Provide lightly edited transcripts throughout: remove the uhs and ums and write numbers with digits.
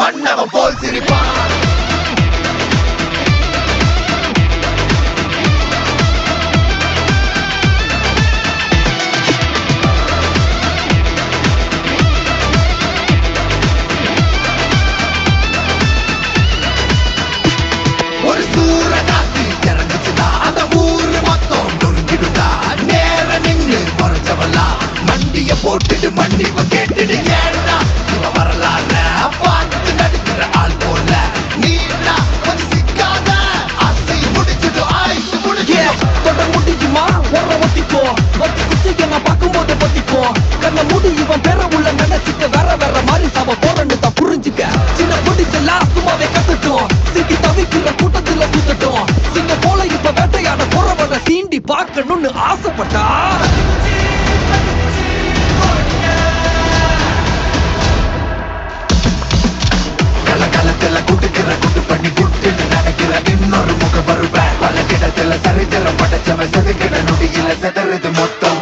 மன்னவன் போல் சிரிப்பான். ஒரு சூரகாத்து இறங்குச்சுதா, அந்த ஊரு மொத்தம் நொறுங்கிடுதா. நேர நின்று மறைச்சவல்லா மண்டிய போட்டுடு மன்னிப்பு கேட்டுடு. ஏன்னா இவ வரலாற பார்த்து நடுக்கிற ஆள் போல நீனா கொஞ்சம் சிக்காத. ஆசை முடிச்சுடு ஆயுசு முடிச்சுடு. தொட முடியுமா ஓர ஒத்திக்கோ, ஒத்தி குச்சிக்க நான் பார்க்கும்போது பத்திக்கோ. கண்ண மூடி இவன் பெற உள்ள நினைச்சுக்க வேற வேற மாதிரி சாவ போறன்னு தான் புரிஞ்சுக்க. சின்ன பிடிச்செல்லாம் சும்மாவே கத்துட்டோம், சிக்கி தவிக்கிற கூட்டத்துல கூத்தட்டும். சின்ன போல இப்ப வேட்டையாட போறவன சீண்டி பார்க்கணும்னு ஆசைப்பட்டா கலகலத்துல குடுக்கிற குட்டு பண்ணி குட்டுன்னு நினைக்கிற இன்னொரு முக வருவேன். பல கிடத்துல சரித்திரம் படைச்சவன் செதுக்கிற நொடியில செதறது மொத்தம்.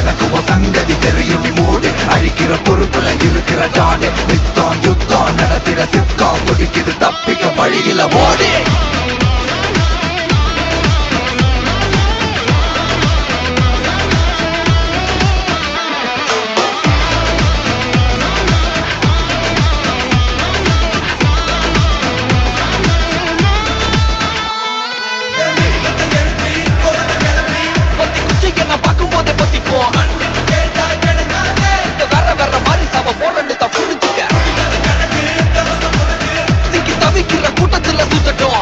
எனக்கு உன் சங்கதி தெரியும், நீ மூடு அழிக்கிற பொறுப்புல இருக்கிற டாடு. நித்தம் யுத்தம் நடத்திட சித்தம் குடிக்குது, தப்பிக்க வழியில ஓடி. ஒத்தி குச்சிக்க நான் பார்க்கும்போதே பத்திக்கோ. வேற வேற மாதிரி சாவ போறன்னு தான் புரிஞ்சுக்க. சிக்கி தவிக்கிற கூட்டத்துல கூத்தட்டும்.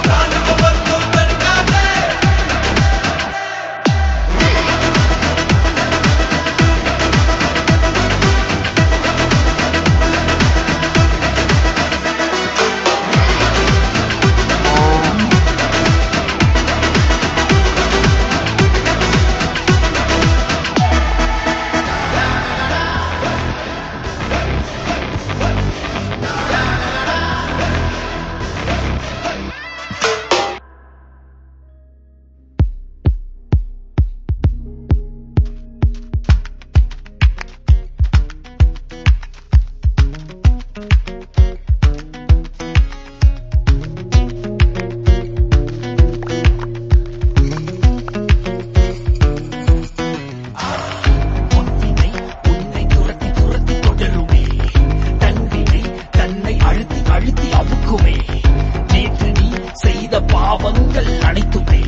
பாவங்கள் அனைத்துமே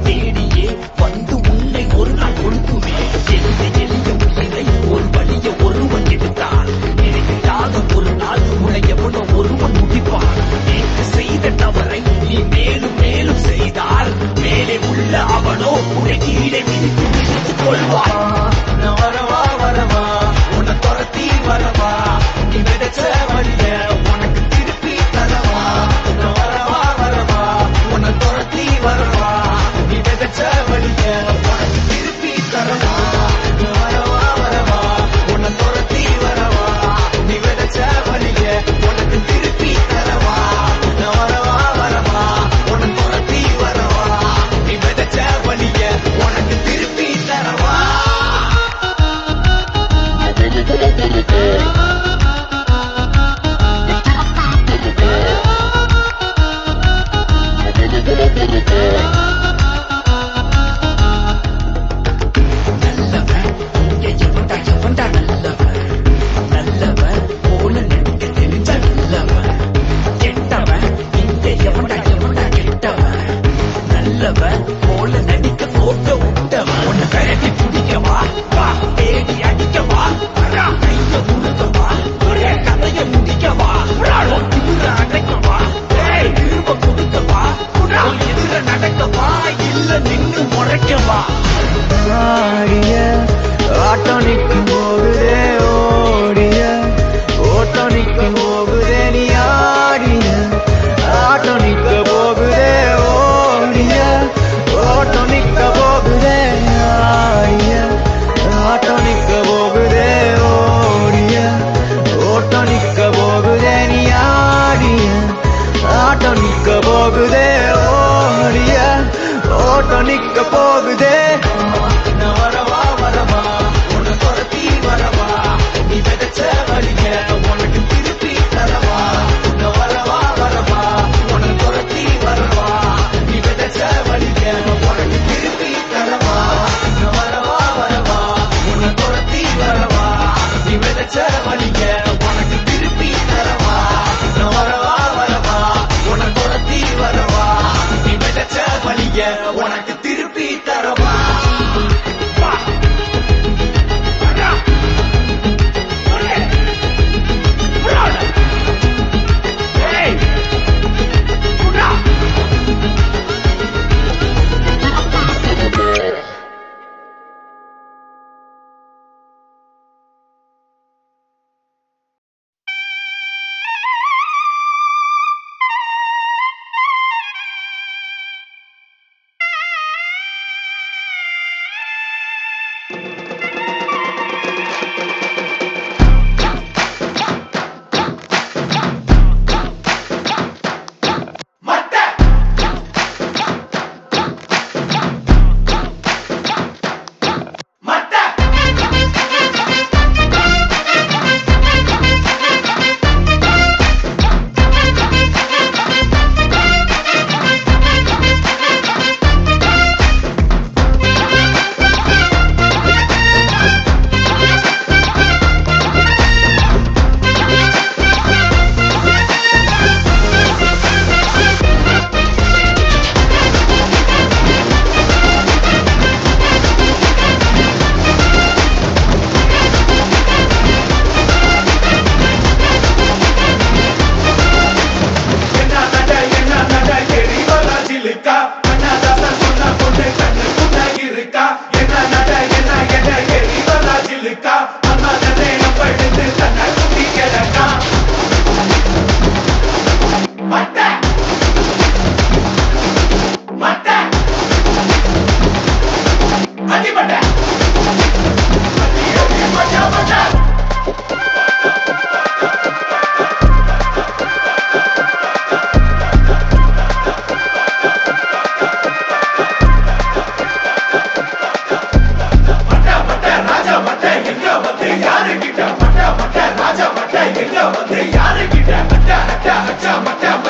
தேடியே வந்து உன்னை ஒரு நாள் கொடுக்குமே. எளிய எளிய உயிரை ஒரு வழிய ஒருவன் எடுத்தான், நினைக்காத ஒரு நாள் உன்னை எவனோ ஒருவன் முடிப்பான். நேற்று செய்த தவறை நீ மேலும் மேலும் செய்தால் மேலே உள்ள அவனோ உன்னை கீழே மிதித்து மிதித்துக் கொள்வான். வரவா வரவா உன்னை துரத்தி வரவா, நீ விதைச்ச வழிய உனக்கு திருப்பி தரவா. வரவா வரவா உன்னை துரத்தி வரவா, நீ விதைச்ச வழிய உனக்கு திருப்பி தரவா. வரவா வரவா உன்னை துரத்தி வரவா, நீ விதைச்ச வழிய உனக்கு திருப்பி தரவா. வரவா வரவா உன்னை துரத்தி வரவா, நீ விதைச்ச வழிய உனக்கு திருப்பி தரவா. நல்லவன் இங்க எவன்டா எவன்டா நல்லவன், நல்லவன் போல நடிக்க தெரிஞ்ச நல்லவன். கெட்டவன் இங்க எவன்டா எவன்டா கெட்டவன், நல்லவன் போல நடிக்க கோட்ட விட்டவன். உன்னை விரட்டி பிடிக்கவா வா, தேடி அடிக்கவா வரா, கைய முழுக்கவா ஒரே கதைய முடிக்கவா, திமுற அடைக்கவா திரும்ப கொடுக்கவா, எதிர நடக்கவா இல்ல நின்று முறைக்கவா. ஆடிய ஆட்டம் நிற்கும் போகுதே, ஓடிய ஓட்டம் நிற்கும் போகுதே. நீ ஆடிய ஆட்டம் நிற்க போகுதே, ஓடிய ஓட்டம் நிற்க போகுதே. ஆடிய ஆட்டம் நிற்க போகுதே, ஓடிய ஓட்டம் நிற்க போகுதே. நீ ஆடிய ஆட்டம் நிற்க போகுதே, ஓடிய ஓட்டம் நிற்க போகுதே.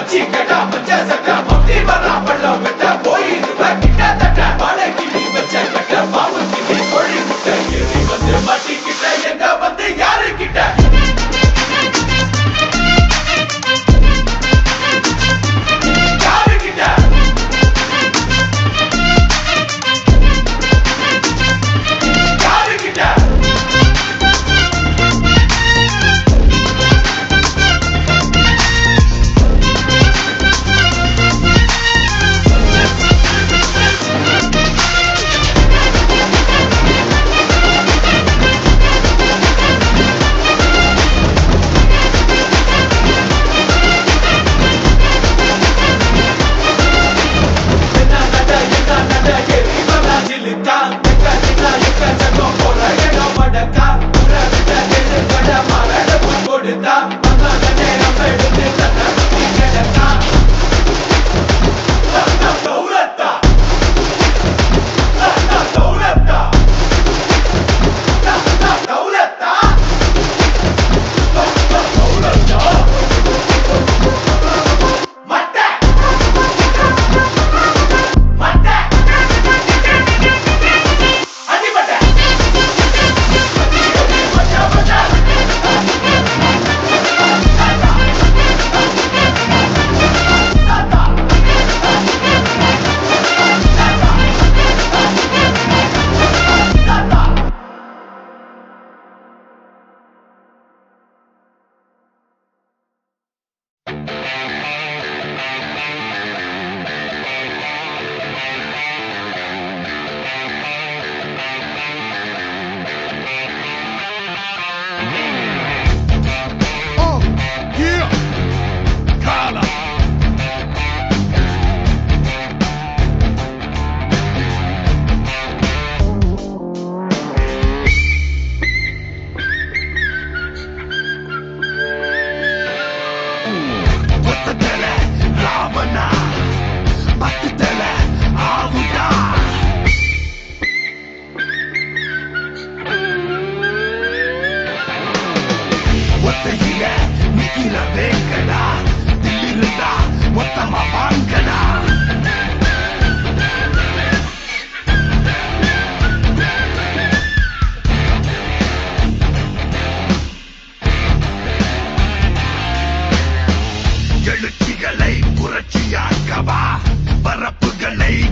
மச்சி கேட்டா மச்ச சட்ட மொட்டி வரா பள்ளம் வெட்ட போயிருவ கிட்ட தட்ட பாலை கிளி வச்ச கட்ட பாவு கிளி கோழி முட்டை ஏறி வந்து மாட்டிக்கிட்ட எங்க வந்து யாரு கிட்ட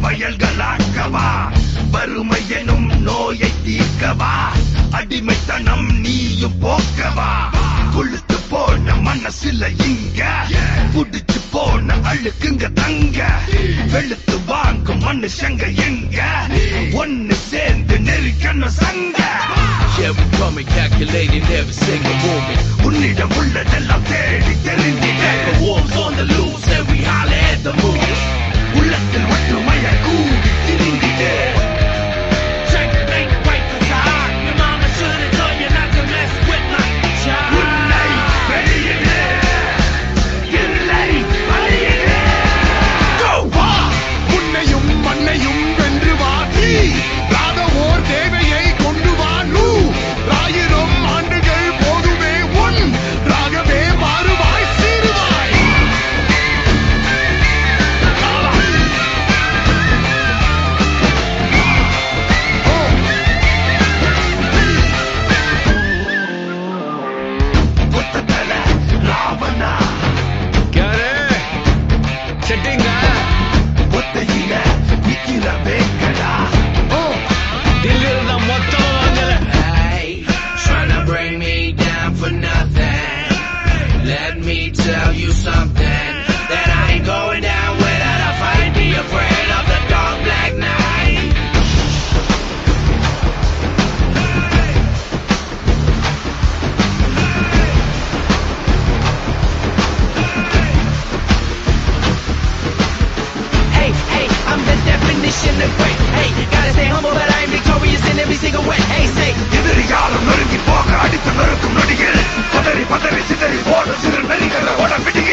வயல்களாக்கவா வறுமை எனும் நோயை தீர்க்கவா அடிமைத்தனம் நீயும் போக்கவா கொழுத்து போன மனசுல இங்க புடிச்சு போன அழுக்குங்க தங்க வெளுத்து வாங்கும் மனுஷங்க எங்க ஒன்னு சேர்ந்து நெருக்கணும் சங்க. Yeah, we coming calculating every single moment. உன்னிடம் உள்ளதெல்லாம் தேடி தெரிஞ்சிட The wolves on the loose and we holler at the moon. உள்ளத்தில் ஒற்றுமைய கூடி திரிந்திட Checkmate, break the tie. Your mama should've told you not to mess with my child. உன்னை வெளியிடு இல்லை வழியிடு. Go! உன்னையும் மண்ணையும் வென்று வாசி ராதவோர் தேவையை கொண்டு வானு ஆயிரம் ஆண்டுகள் போதுமே உன் ராகவே மாறுவாய் சீருவாய். புத்தத்தல ராவணா செட்டிங்க ஒத்தையில நிக்கிற வேங்கடா தில்லியில் தான் மொத்தம் வாங்கல. Hey, tryna bring me down for nothing. Let me tell you something, that I ain't going down without a fight. Be afraid of the dark black night. Hey, hey, I'm the definition of great. Hey, gotta stay humble, but I am victorious in every single way. Hey, say, எதிரியாலும் நொறுங்கி போக அடித்து நொறுக்கும் நொடியில் பதறி பதறி சிதறி போன சிறு நெறிகளை உடம்பிடியில்